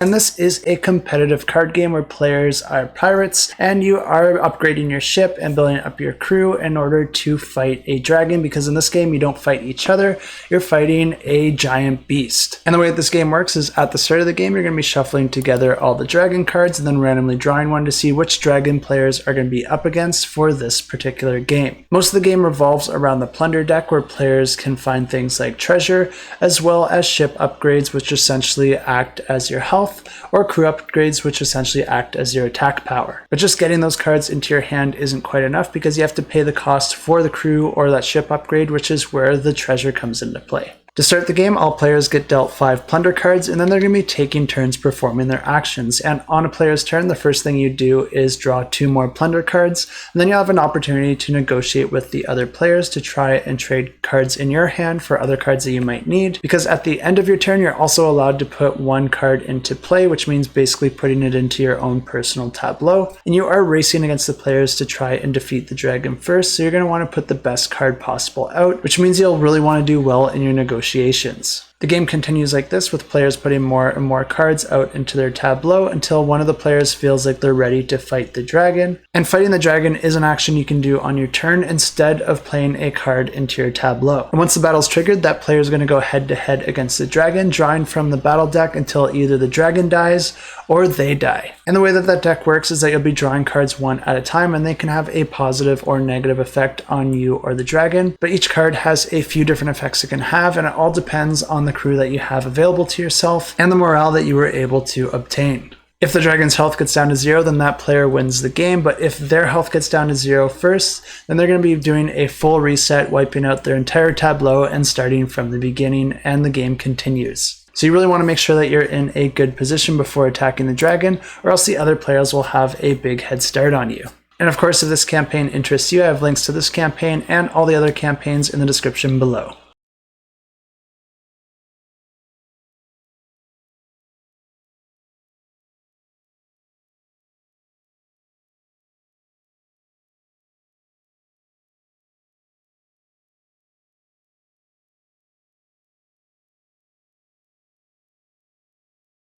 And this is a competitive card game where players are pirates and you are upgrading your ship and building up your crew in order to fight a dragon, because in this game you don't fight each other, you're fighting a giant beast. And the way that this game works is at the start of the game you're going to be shuffling together all the dragon cards and then randomly drawing one to see which dragon players are going to be up against for this particular game. Most of the game revolves around the plunder deck, where players can find things like treasure as well as ship upgrades, which essentially act as your health, or crew upgrades, which essentially act as your attack power. But just getting those cards into your hand isn't quite enough, because you have to pay the cost for the crew or that ship upgrade, which is where the treasure comes into play. To start the game, all players get dealt 5 plunder cards, and then they're going to be taking turns performing their actions. And on a player's turn, the first thing you do is draw 2 more plunder cards, and then you'll have an opportunity to negotiate with the other players to try and trade cards in your hand for other cards that you might need, because at the end of your turn, you're also allowed to put 1 card into play, which means basically putting it into your own personal tableau. And you are racing against the players to try and defeat the dragon first, so you're going to want to put the best card possible out, which means you'll really want to do well in your negotiations. The game continues like this, with players putting more and more cards out into their tableau until one of the players feels like they're ready to fight the dragon. And fighting the dragon is an action you can do on your turn instead of playing a card into your tableau. And once the battle's triggered, that player is going to go head to head against the dragon, drawing from the battle deck until either the dragon dies or they die. And the way that that deck works is that you'll be drawing cards one at a time, and they can have a positive or negative effect on you or the dragon. But each card has a few different effects it can have, and it all depends on the crew that you have available to yourself and the morale that you were able to obtain. If the dragon's health gets down to 0, then that player wins the game, but if their health gets down to 0 first, then they're going to be doing a full reset, wiping out their entire tableau and starting from the beginning, and the game continues. So you really want to make sure that you're in a good position before attacking the dragon, or else the other players will have a big head start on you. And of course, if this campaign interests you, I have links to this campaign and all the other campaigns in the description below.